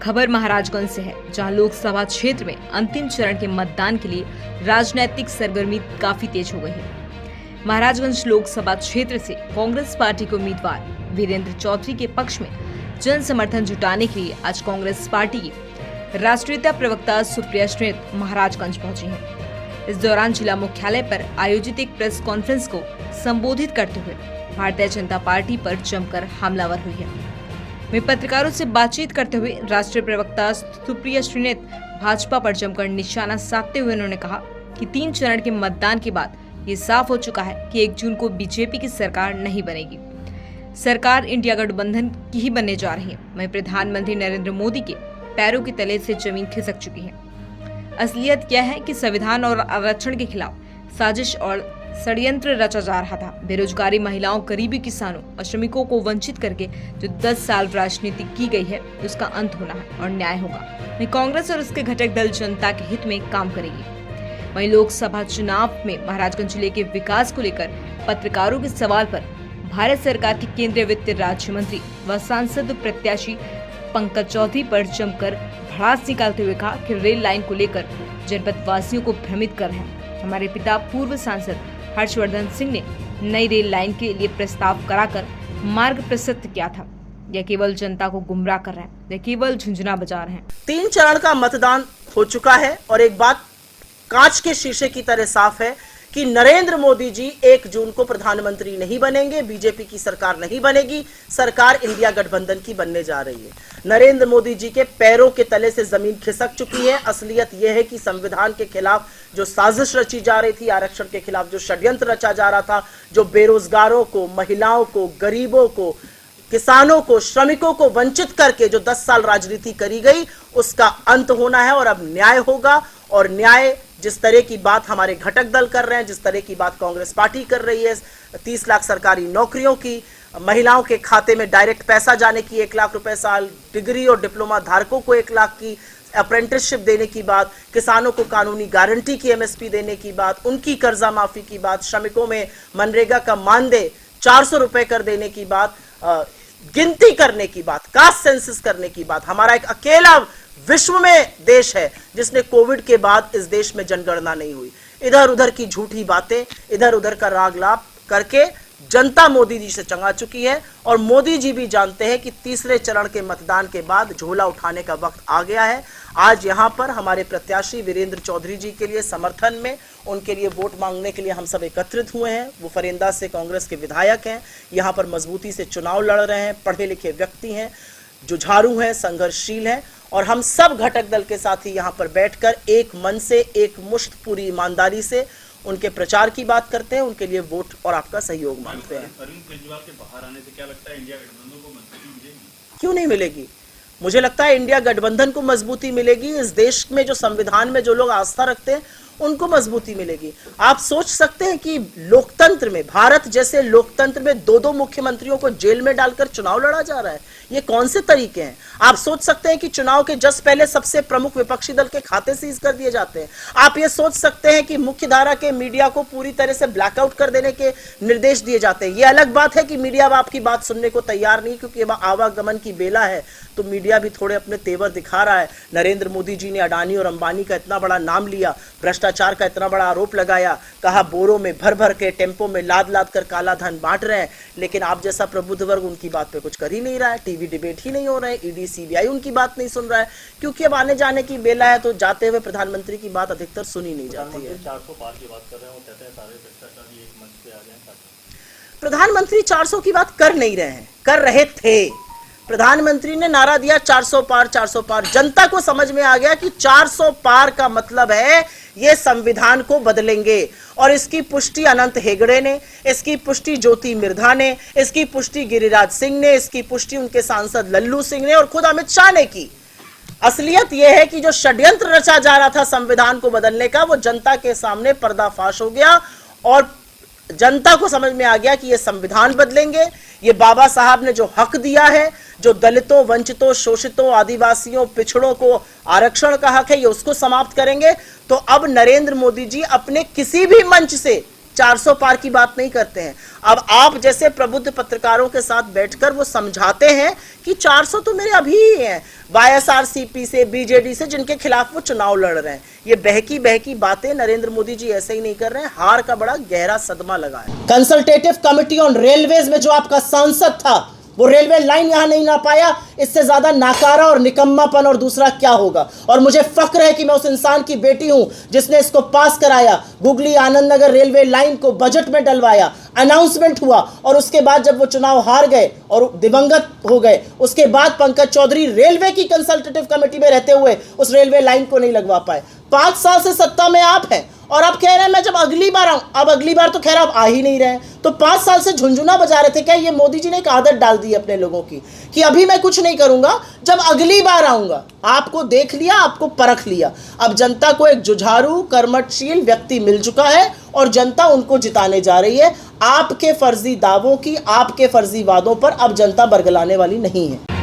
खबर महाराजगंज से है, जहां लोकसभा क्षेत्र में अंतिम चरण के मतदान के लिए राजनीतिक सरगर्मी काफी तेज हो गई है। महाराजगंज लोकसभा क्षेत्र से कांग्रेस पार्टी के उम्मीदवार वीरेंद्र चौधरी के पक्ष में जन समर्थन जुटाने के लिए आज कांग्रेस पार्टी की राष्ट्रीयता प्रवक्ता सुप्रिया श्रीनेत महाराजगंज पहुंची हैं। इस दौरान जिला मुख्यालय पर आयोजित एक प्रेस कॉन्फ्रेंस को संबोधित करते हुए भारतीय जनता पार्टी पर जमकर हमलावर हुई है। वहीं पत्रकारों से बातचीत करते हुए राष्ट्रीय प्रवक्ता सुप्रिया श्रीनेत भाजपा पर जमकर निशाना साधते हुए उन्होंने कहा कि 3 चरण के मतदान के बाद ये साफ हो चुका है कि 1 जून को बीजेपी की सरकार नहीं बनेगी। सरकार इंडिया गठबंधन की ही बनने जा रही है। वहीं प्रधानमंत्री नरेंद्र मोदी के पैरों के तले से जमीन खिसक चुकी है। असलियत यह है कि संविधान और आरक्षण के खिलाफ साजिश और षड्यंत्र रचा जा रहा था। बेरोजगारी, महिलाओं, गरीबी, किसानों और श्रमिकों को वंचित करके जो 10 साल राजनीति की गई है, उसका अंत होना है और न्याय होगा। वहीं कांग्रेस और उसके घटक दल जनता के हित में काम करेगी। वहीं लोकसभा चुनाव में महाराजगंज जिले के विकास को लेकर पत्रकारों के सवाल पर भारत सरकार के केंद्रीय वित्त राज्य मंत्री व सांसद प्रत्याशी पंकज चौधरी पर जमकर भड़ास निकालते हुए कहा कि रेल लाइन को लेकर जनपद वासियों को भ्रमित कर रहे हैं। हमारे पिता पूर्व सांसद हर्षवर्धन सिंह ने नई रेल लाइन के लिए प्रस्ताव कराकर मार्ग प्रशस्त किया था। यह केवल जनता को गुमराह कर रहे हैं, यह केवल झुंझुना बजा रहे हैं। 3 चरण का मतदान हो चुका है और एक बात कांच के शीशे की तरह साफ है कि नरेंद्र मोदी जी 1 जून को प्रधानमंत्री नहीं बनेंगे, बीजेपी की सरकार नहीं बनेगी, सरकार इंडिया गठबंधन की बनने जा रही है। नरेंद्र मोदी जी के पैरों के तले से जमीन खिसक चुकी है। असलियत यह है कि संविधान के खिलाफ जो साजिश रची जा रही थी, आरक्षण के खिलाफ जो षड्यंत्र रचा जा रहा था, जो बेरोजगारों को, महिलाओं को, गरीबों को, किसानों को, श्रमिकों को वंचित करके जो 10 साल राजनीति करी गई, उसका अंत होना है और अब न्याय होगा। और न्याय जिस तरह की बात हमारे घटक दल कर रहे हैं, जिस तरह की बात कांग्रेस पार्टी कर रही है, 30 लाख सरकारी नौकरियों की, महिलाओं के खाते में डायरेक्ट पैसा जाने की, 1 लाख रुपए साल, डिग्री और डिप्लोमा धारकों को 1 लाख की अप्रेंटिसशिप देने की बात, किसानों को कानूनी गारंटी की एमएसपी देने की बात, उनकी कर्जा माफी की बात, श्रमिकों में मनरेगा का मानदेय 400 रुपए कर देने की बात, गिनती करने की बात, कास्ट सेंसस करने की बात। हमारा एक अकेला विश्व में देश है जिसने कोविड के बाद इस देश में जनगणना नहीं हुई। इधर उधर की झूठी बातें, इधर उधर का रागलाप करके जनता मोदी जी से चंगा चुकी है और मोदी जी भी जानते हैं कि 3रे चरण के मतदान के बाद झोला उठाने का वक्त आ गया है। आज यहां पर हमारे प्रत्याशी वीरेंद्र चौधरी जी के लिए समर्थन में, उनके लिए वोट मांगने के लिए हम सब एकत्रित हुए हैं। वो फरेंदा से कांग्रेस के विधायक हैं, यहां पर मजबूती से चुनाव लड़ रहे हैं, पढ़े लिखे व्यक्ति हैं, जुझारू हैं, संघर्षशील हैं और हम सब घटक दल के साथी यहां पर बैठकर एक मन से, एक मुश्त पूरी ईमानदारी से उनके प्रचार की बात करते हैं, उनके लिए वोट और आपका सहयोग मांगते हैं। अरविंद केजरीवाल के बाहर आने से क्या लगता है इंडिया गठबंधन को मजबूती मिलेगी? क्यों नहीं मिलेगी? मुझे लगता है इंडिया गठबंधन को मजबूती मिलेगी। इस देश में जो संविधान में जो लोग आस्था रखते हैं उनको मजबूती मिलेगी। आप सोच सकते हैं कि लोकतंत्र में, भारत जैसे लोकतंत्र में 2-2 मुख्यमंत्रियों को जेल में डालकर चुनाव लड़ा जा रहा है। ये कौन से तरीके हैं? आप सोच सकते हैं कि चुनाव के जस्ट पहले सबसे प्रमुख विपक्षी दल के खाते सीज कर दिए जाते हैं। आप ये सोच सकते हैं कि मुख्य धारा के मीडिया को पूरी तरह से ब्लैकआउट कर देने के निर्देश दिए जाते हैं। ये अलग बात है कि मीडिया अब आपकी बात सुनने को तैयार नहीं, क्योंकि अब आवागमन की बेला है तो मीडिया भी थोड़े अपने तेवर दिखा रहा है। नरेंद्र मोदी जी ने अडानी और अंबानी का इतना बड़ा नाम लिया, भ्रष्टाचार का इतना बड़ा आरोप लगाया, कहा बोरों में भर भर के, टेम्पो में लाद लाद कर काला धन बांट रहे हैं, लेकिन आप जैसा प्रबुद्ध वर्ग उनकी बात पे कुछ कर ही नहीं रहा है। टीवी डिबेट ही नहीं हो रहा है, ईडी सीबीआई उनकी बात नहीं सुन रहा है, क्योंकि अब आने जाने की बेला है तो जाते हुए प्रधानमंत्री की बात अधिकतर सुनी नहीं जाती है। 400 पार की बात कर रहे हैं, वो कहते हैं सारे भ्रष्टाचारी एक मंच पे आ जाएं। प्रधानमंत्री 400 की बात कर नहीं रहे हैं, कर रहे थे। प्रधानमंत्री ने नारा दिया 400 पार, 400 पार। जनता को समझ में आ गया कि 400 पार का मतलब है ये संविधान को बदलेंगे और इसकी पुष्टि अनंत हेगड़े ने, इसकी पुष्टि ज्योति मिर्धा ने, इसकी पुष्टि गिरिराज सिंह ने, इसकी पुष्टि उनके सांसद लल्लू सिंह ने और खुद अमित शाह ने की। असलियत यह है कि जो षड्यंत्र रचा जा रहा था संविधान को बदलने का, वो जनता के सामने पर्दाफाश हो गया और जनता को समझ में आ गया कि ये संविधान बदलेंगे। ये बाबा साहब ने जो हक दिया है, जो दलितों, वंचितों, शोषितों, आदिवासियों, पिछड़ों को आरक्षण का हक है, ये उसको समाप्त करेंगे। तो अब नरेंद्र मोदी जी अपने किसी भी मंच से 400 पार की बात नहीं करते हैं। अब आप जैसे प्रबुद्ध पत्रकारों के साथ बैठकर वो समझाते हैं कि 400 तो मेरे अभी ही हैं, वाईएसआरसीपी से, बीजेडी से, जिनके खिलाफ वो चुनाव लड़ रहे हैं। ये बहकी बहकी बातें नरेंद्र मोदी जी ऐसे ही नहीं कर रहे हैं, हार का बड़ा गहरा सदमा लगा है। कंसल्टेटिव कमेटी ऑन रेलवेज में जो आपका सांसद था वो रेलवे लाइन यहां नहीं ला पाया, इससे ज्यादा नाकारा और निकम्मापन और दूसरा क्या होगा। और मुझे फक्र है कि मैं उस इंसान की बेटी हूं जिसने इसको पास कराया, googly Anand Nagar railway line को बजट में डलवाया, अनाउंसमेंट हुआ और उसके बाद जब वो चुनाव हार गए और दिवंगत हो गए, उसके बाद पंकज चौधरी रेलवे की कंसल्टेटिव कमेटी में रहते हुए उस रेलवे लाइन को नहीं लगवा पाए। 5 साल से सत्ता में आप हैं और आप कह रहे हैं मैं जब अगली बार आऊं। अब अगली बार तो खैर आप आ ही नहीं रहे, तो 5 साल से झुंझुना बजा रहे थे। क्या ये मोदी जी ने एक आदत डाल दी अपने लोगों की कि अभी मैं कुछ नहीं करूंगा, जब अगली बार आऊंगा। आपको देख लिया, आपको परख लिया। अब जनता को एक जुझारू कर्मठशील व्यक्ति मिल चुका है और जनता उनको जिताने जा रही है। आपके फर्जी दावों की, आपके फर्जी वादों पर अब जनता बरगलाने वाली नहीं है।